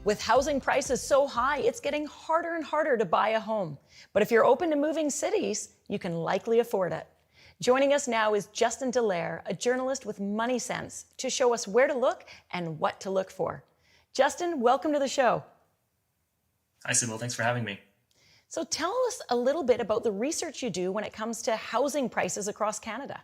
With housing prices so high, it's getting harder and harder to buy a home. But if you're open to moving cities, you can likely afford it. Joining us now is Justin Dallaire, a journalist with MoneySense, to show us where to look and what to look for. Justin, welcome to the show. Hi, Sybil. Thanks for having me. So tell us a little bit about the research you do when it comes to housing prices across Canada.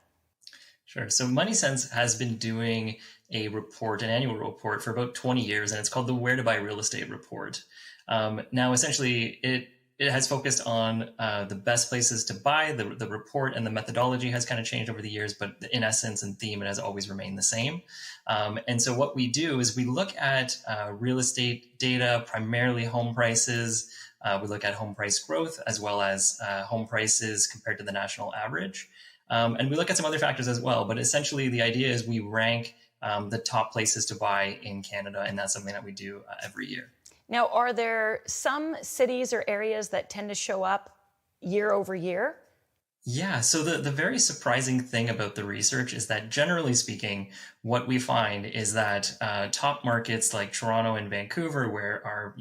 Sure. So MoneySense has been doing a report, an annual report, for about 20 years, and it's called the Where to Buy Real Estate Report. Now, essentially, it has focused on the best places to buy. The report and the methodology has kind of changed over the years, but in essence and theme, it has always remained the same. And so what we do is we look at real estate data, primarily home prices. We look at home price growth as well as home prices compared to the national average. And we look at some other factors as well. But essentially, the idea is we rank the top places to buy in Canada, and that's something that we do every year. Now, are there some cities or areas that tend to show up year over year? Yeah, so the very surprising thing about the research is that generally speaking, what we find is that top markets like Toronto and Vancouver, where are,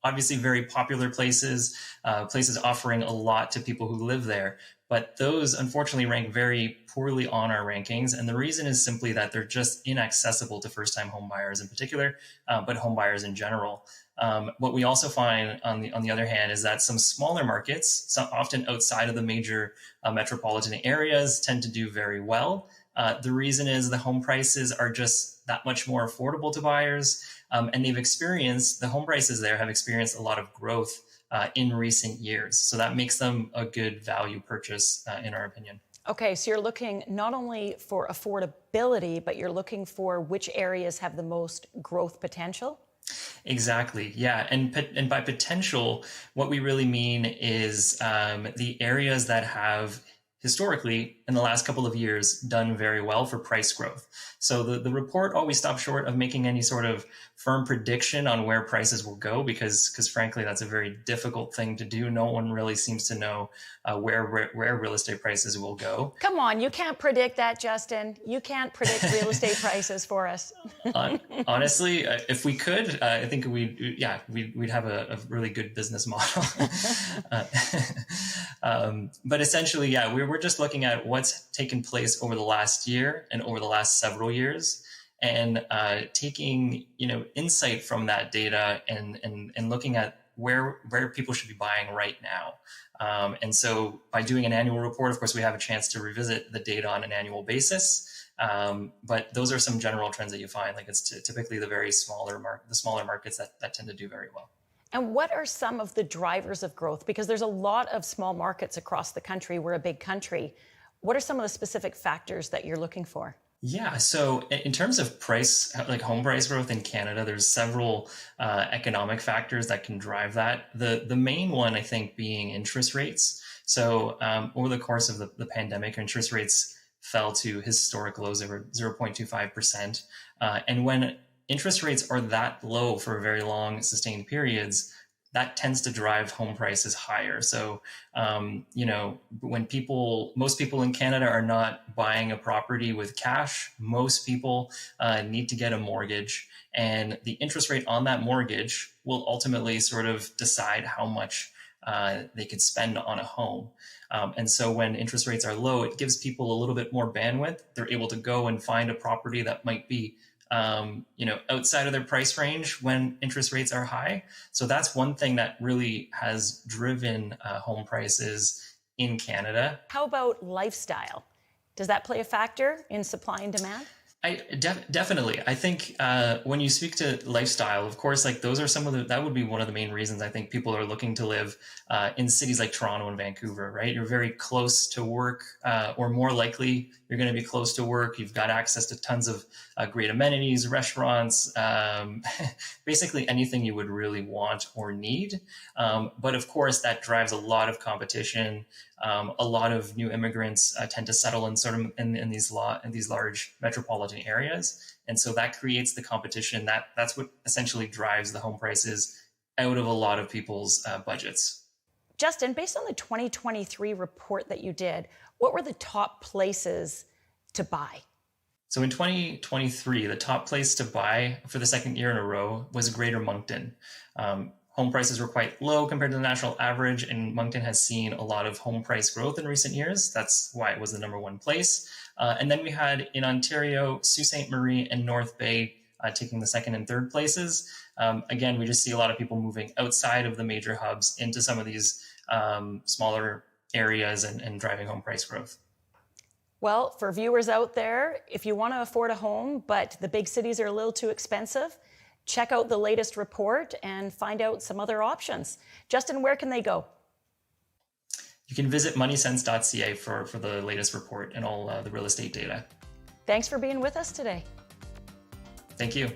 obviously very popular places, places offering a lot to people who live there, but those unfortunately rank very poorly on our rankings. And the reason is simply that they're just inaccessible to first-time home buyers in particular, but home buyers in general. What we also find on the other hand is that some smaller markets, some often outside of the major metropolitan areas, tend to do very well. The reason is the home prices are just that much more affordable to buyers, and the home prices there have experienced a lot of growth in recent years. So that makes them a good value purchase in our opinion. Okay, so you're looking not only for affordability, but you're looking for which areas have the most growth potential? Exactly. Yeah. And by potential, what we really mean is the areas that have historically, in the last couple of years, done very well for price growth. So the report always stops short of making any sort of firm prediction on where prices will go, because frankly, that's a very difficult thing to do. No one really seems to know where real estate prices will go. Come on, you can't predict that, Justin. You can't predict real estate prices for us. Honestly, if we could, I think we'd have a really good business model. But essentially, yeah, we're just looking at what's taken place over the last year and over the last several years, and taking insight from that data and looking at where people should be buying right now. And so by doing an annual report, of course, we have a chance to revisit the data on an annual basis. But those are some general trends that you find. Like, it's typically the smaller markets that tend to do very well. And what are some of the drivers of growth? Because there's a lot of small markets across the country. We're a big country. What are some of the specific factors that you're looking for? Yeah, so in terms of price, like home price growth in Canada, there's several economic factors that can drive that. The main one, I think, being interest rates. So over the course of the pandemic, interest rates fell to historic lows of 0.25%. And when interest rates are that low for very long sustained periods, that tends to drive home prices higher. So, when most people in Canada are not buying a property with cash, most people need to get a mortgage, and the interest rate on that mortgage will ultimately sort of decide how much they could spend on a home. And so when interest rates are low, it gives people a little bit more bandwidth. They're able to go and find a property that might be outside of their price range when interest rates are high. So that's one thing that really has driven home prices in Canada. How about lifestyle? Does that play a factor in supply and demand? Definitely. I think when you speak to lifestyle, of course, like those are that would be one of the main reasons I think people are looking to live in cities like Toronto and Vancouver, right? You're very close to work, or more likely you're going to be close to work. You've got access to tons of great amenities, restaurants, basically anything you would really want or need. But of course, that drives a lot of competition. A lot of new immigrants tend to settle in these large metropolitan areas, and so that creates the competition. That's what essentially drives the home prices out of a lot of people's budgets. Justin, based on the 2023 report that you did, what were the top places to buy? So in 2023, the top place to buy for the second year in a row was Greater Moncton. Home prices were quite low compared to the national average, and Moncton has seen a lot of home price growth in recent years. That's why it was the number one place. And then we had in Ontario, Sault Ste. Marie and North Bay taking the second and third places. Again, we just see a lot of people moving outside of the major hubs into some of these smaller areas and driving home price growth. Well, for viewers out there, if you want to afford a home, but the big cities are a little too expensive, check out the latest report and find out some other options. Justin, where can they go? You can visit moneysense.ca for the latest report and all the real estate data. Thanks for being with us today. Thank you.